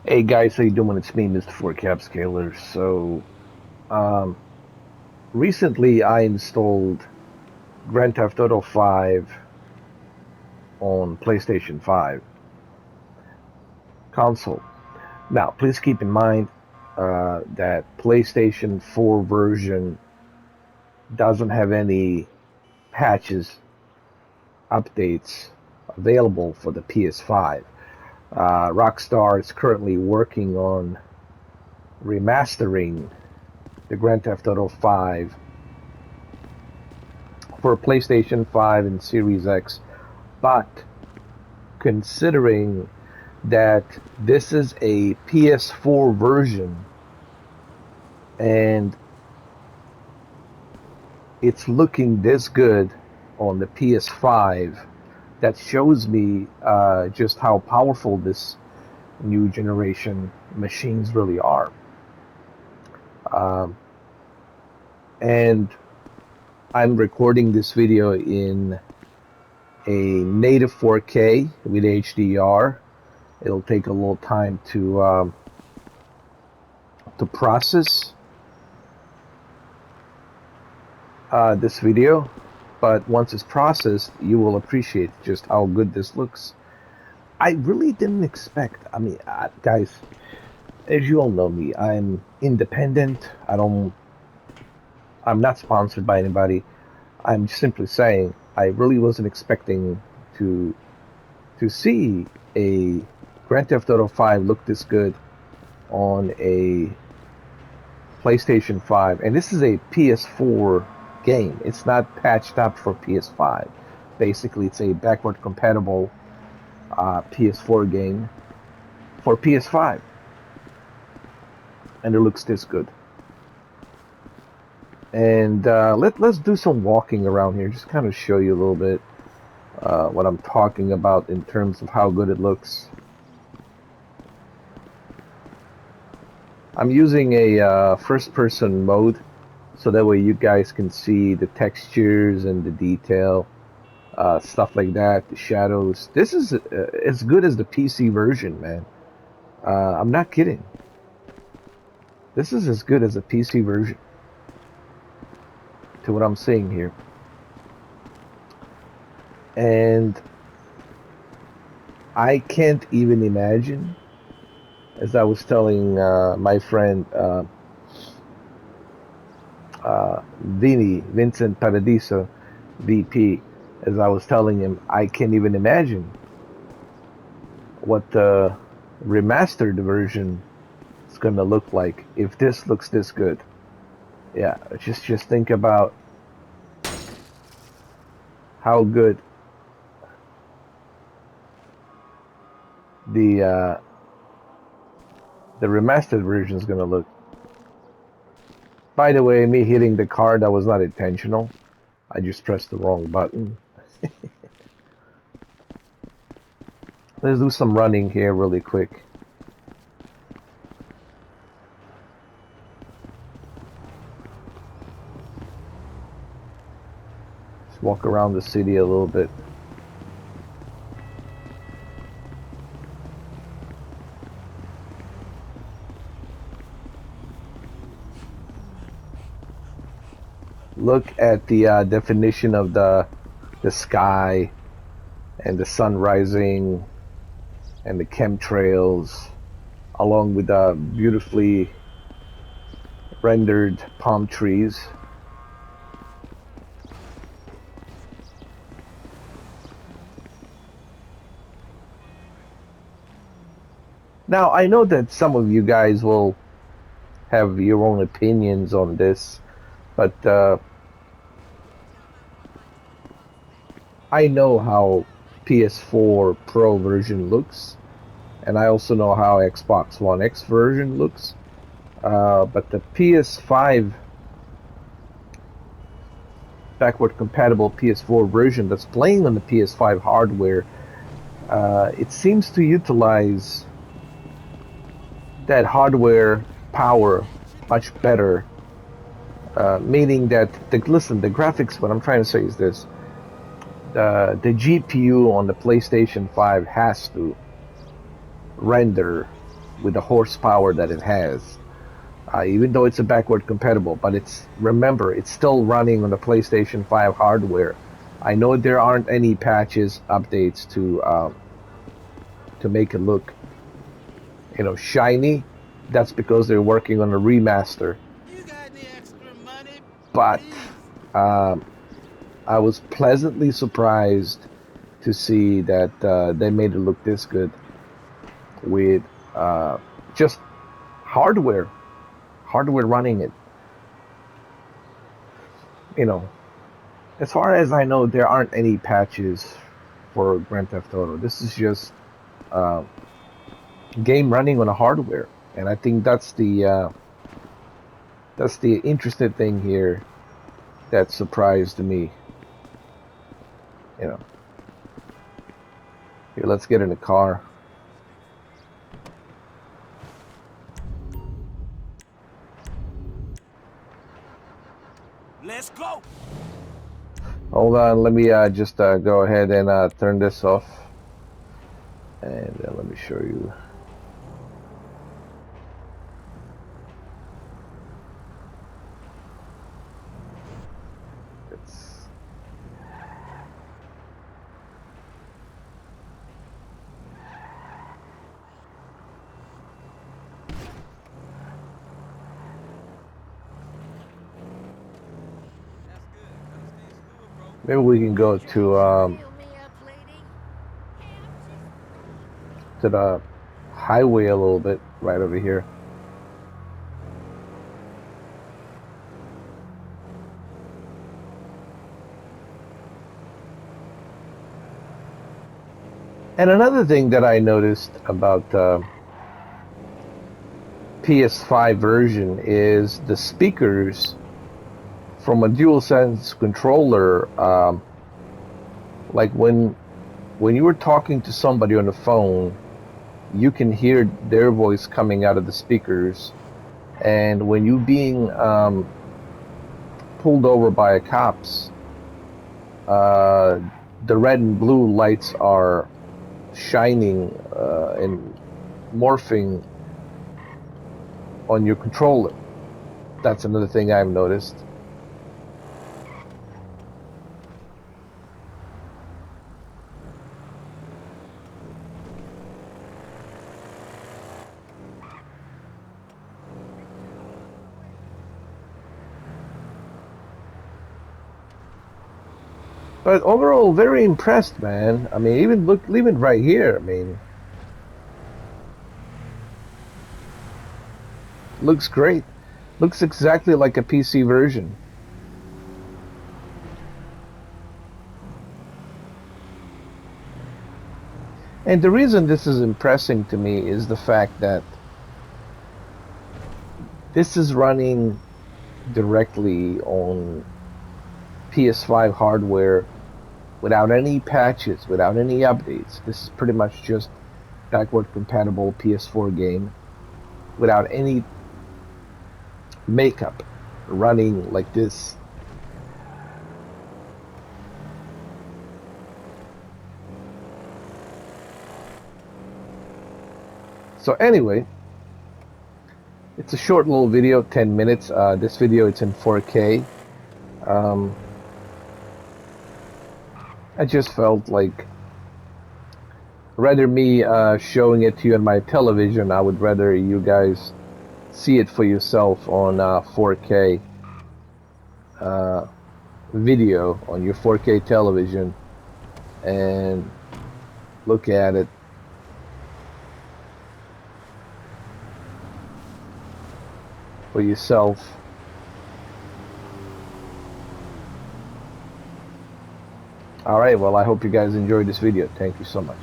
Hey guys, how you doing? It's me, Mr. 4 Scaler. Um, recently I installed Grand Theft Auto 5 on PlayStation 5 console. Now, please keep in mind that PlayStation 4 version doesn't have any patches, updates available for the PS5. Rockstar is currently working on remastering the Grand Theft Auto 5 for PlayStation 5 and Series X, but considering that this is a PS4 version and it's looking this good on the PS5, that shows me just how powerful this new generation machines really are. Um, and I'm recording this video in a native 4K with HDR. It'll take a little time to process this video, but once it's processed, you will appreciate just how good this looks. I really didn't expect. I mean, guys, as you all know me, I'm independent. I'm not sponsored by anybody. I'm simply saying I really wasn't expecting to see a Grand Theft Auto 5 look this good on a PlayStation 5, and this is a PS4 game. It's not patched up for PS5. Basically, it's a backward compatible PS4 game for PS5, and it looks this good. And let's do some walking around here, just kind of show you a little bit what I'm talking about in terms of how good it looks. I'm using a first-person mode, so that way you guys can see the textures and the detail, stuff like that, the shadows. This is as good as the PC version, man. I'm not kidding. This is as good as the PC version, to what I'm seeing here. And I can't even imagine, as I was telling my friend Vincent Paradiso, VP, as I was telling him, I can't even imagine what the remastered version is going to look like if this looks this good. Yeah, just think about how good the remastered version is going to look. By the way, me hitting the car, that was not intentional. I just pressed the wrong button. Let's do some running here really quick. Just walk around the city a little bit. Look at the definition of the sky and the sun rising and the chemtrails, along with the beautifully rendered palm trees. Now, I know that some of you guys will have your own opinions on this, but I know how PS4 Pro version looks, and I also know how Xbox One X version looks. But the PS5 backward compatible PS4 version that's playing on the PS5 hardware, it seems to utilize that hardware power much better. Meaning that, the graphics, what I'm trying to say is this. The GPU on the PlayStation 5 has to render with the horsepower that it has. Even though it's a backward compatible, but remember, it's still running on the PlayStation 5 hardware. I know there aren't any patches, updates to make it look, shiny. That's because they're working on a remaster. You got any extra money? But Please. um, I was pleasantly surprised to see that they made it look this good with just hardware, hardware running it. You know, as far as I know, there aren't any patches for Grand Theft Auto. This is just uh, game running on a hardware, and I think that's the interesting thing here that surprised me. You know, here, let's get in the car. Let's go. Hold on, let me just go ahead and turn this off, and let me show you. It's maybe we can go to the highway a little bit right over here. And another thing that I noticed about PS5 version is the speakers from a DualSense controller. Like when you were talking to somebody on the phone, you can hear their voice coming out of the speakers, and when you being pulled over by cops, the red and blue lights are shining and morphing on your controller. That's another thing I've noticed. But overall, very impressed, man. I mean, even right here. I mean, looks great. Looks exactly like a PC version. And the reason this is impressing to me is the fact that this is running directly on PS5 hardware without any patches, without any updates. This is pretty much just backward compatible PS4 game without any makeup running like this. So anyway, it's a short little video, 10 minutes. This video, it's in 4K. I just felt like rather me showing it to you on my television, I would rather you guys see it for yourself on 4K video on your 4K television and look at it. For yourself. Alright, well, I hope you guys enjoyed this video. Thank you so much.